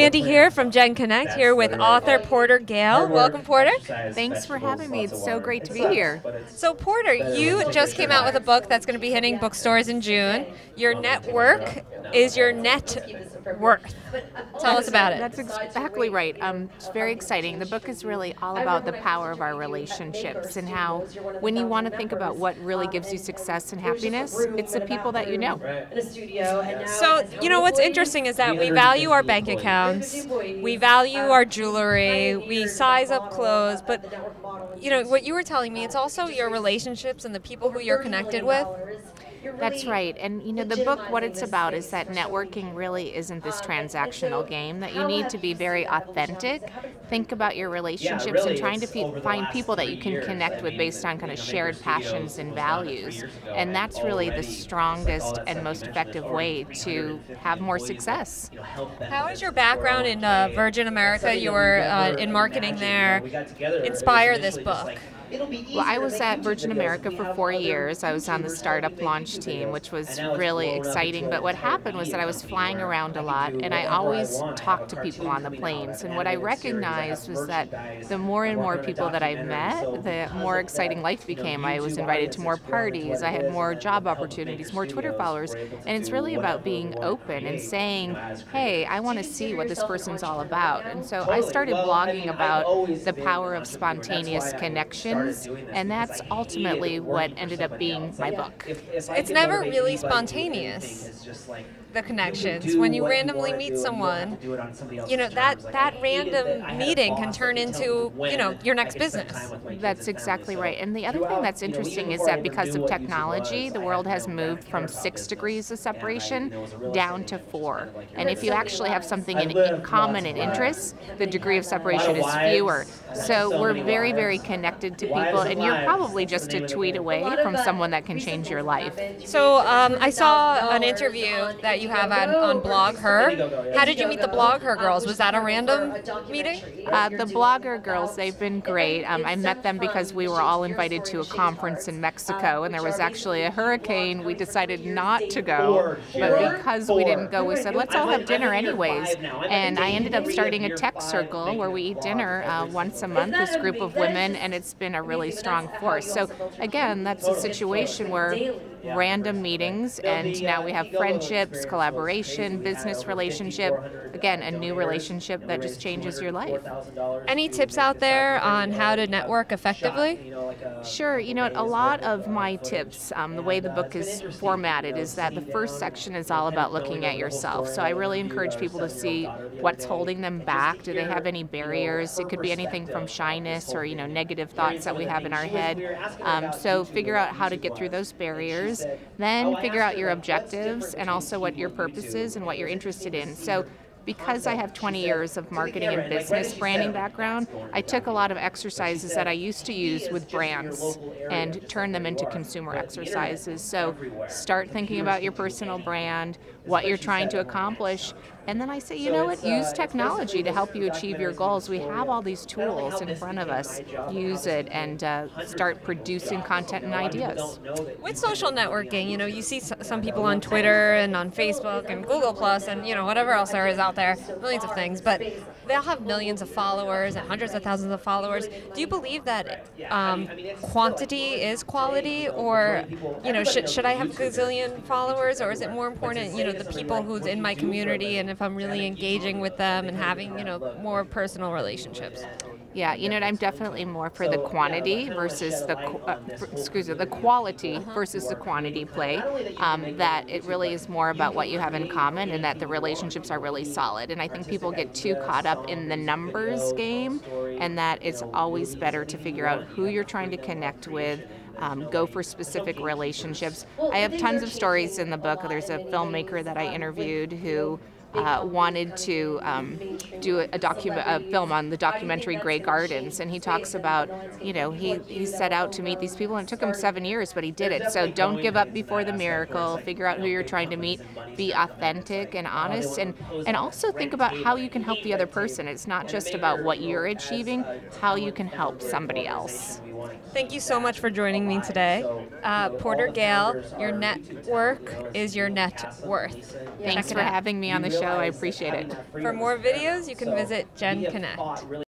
Randy here from genConnect, here with author Porter Gale. Welcome, Porter. Thanks for having me. It's so great to be here. So, Porter, you just came out with a book that's going to be hitting bookstores in June. Your network is your net worth. Tell us about it. That's exactly right. It's very exciting. The book is really all about the power of our relationships and how when you want to think about what really gives you success and happiness, it's the people that you know. So, what's interesting is that we value our bank accounts, we value our jewelry, we size up clothes, but, what you were telling me, it's also your relationships and the people who you're connected with. That's right. And the book, what it's about is that networking really isn't this transactional game, that you need to be very authentic, think about your relationships and trying to find people that you can connect with based on kind of shared passions and values. And that's really the strongest and most effective way to have more success. How is your background in Virgin America, you were in marketing there, inspire this book? Well, I was at Virgin America for 4 years. I was on the startup launch team, which was really exciting. But what happened was that I was flying around a lot, and I always talked to people on the planes. And what I recognized was that the more and more people that I met, the more exciting life became. I was invited to more parties. I had more job opportunities, more Twitter followers. And it's really about being open and saying, hey, I want to see what this person's all about. And so I started blogging about the power of spontaneous connection. And that's ultimately what ended up being my book. It's never really spontaneous, the connections. When you randomly meet someone, that random meeting can turn into, your next business. That's exactly right. And the other thing that's interesting is that because of technology, the world has moved from 6 degrees of separation down to 4. And if you actually have something in common and interests, the degree of separation is fewer. So we're very, very connected to people, and you're probably just a tweet away from someone that can change your life. So I saw an interview that you have on Blog Her. How did you meet the Blog Her girls? Was that a random meeting? The Blogger girls, they've been great. I met them because we were all invited to a conference in Mexico, and there was actually a hurricane. We decided not to go, but because we didn't go, we said, let's all have dinner anyways. And I ended up starting a tech circle where we eat dinner once a month, this group of women, and it's been a really strong force. So again, that's a situation where random meetings, and now we have friendships, collaboration, business relationship, again, a new relationship that just changes your life. Any tips out there on how to network effectively? Sure. A lot of my tips, the way the book is formatted is that the first section is all about looking at yourself. So I really encourage people to see what's holding them back. Do they have any barriers? It could be anything from shyness or, negative thoughts that we have in our head. So figure out how to get through those barriers. Then figure out your objectives and also what your purpose is and what you're interested in. So because I have 20 years of marketing and business branding background, I took a lot of exercises that I used to use with brands and turned them into consumer exercises. So start thinking about your personal brand, what you're trying to accomplish, and then I say, use technology to help you achieve your goals. We have all these tools in front of us. Use it and start producing content and ideas. With social networking, you see some people on Twitter and on Facebook and Google Plus and, whatever else there is out there, millions of things, but they'll have millions of followers and hundreds of thousands of followers. Do you believe that quantity is quality, or, should I have a gazillion followers, or is it more important, the people who's in my community, and if I'm really engaging with them and having, more personal relationships? Yeah, I'm definitely more for the quantity versus the quality versus the quantity play. That it really is more about what you have in common, and that the relationships are really solid. And I think people get too caught up in the numbers game, and that it's always better to figure out who you're trying to connect with. Go for specific relationships. I have tons of stories in the book. There's a filmmaker that I interviewed who wanted to do a film on the documentary Grey Gardens, and he talks about, he set out to meet these people, and it took him 7 years, but he did it. So don't give up before the miracle. Figure out who you're trying to meet. Be authentic and honest, and also think about how you can help the other person. It's not just about what you're achieving, how you can help somebody else. Thank you so much for joining me today. Porter Gale, your network is your net worth. Thanks for having me on the show. show. I appreciate it. For more videos, you can visit genConnect.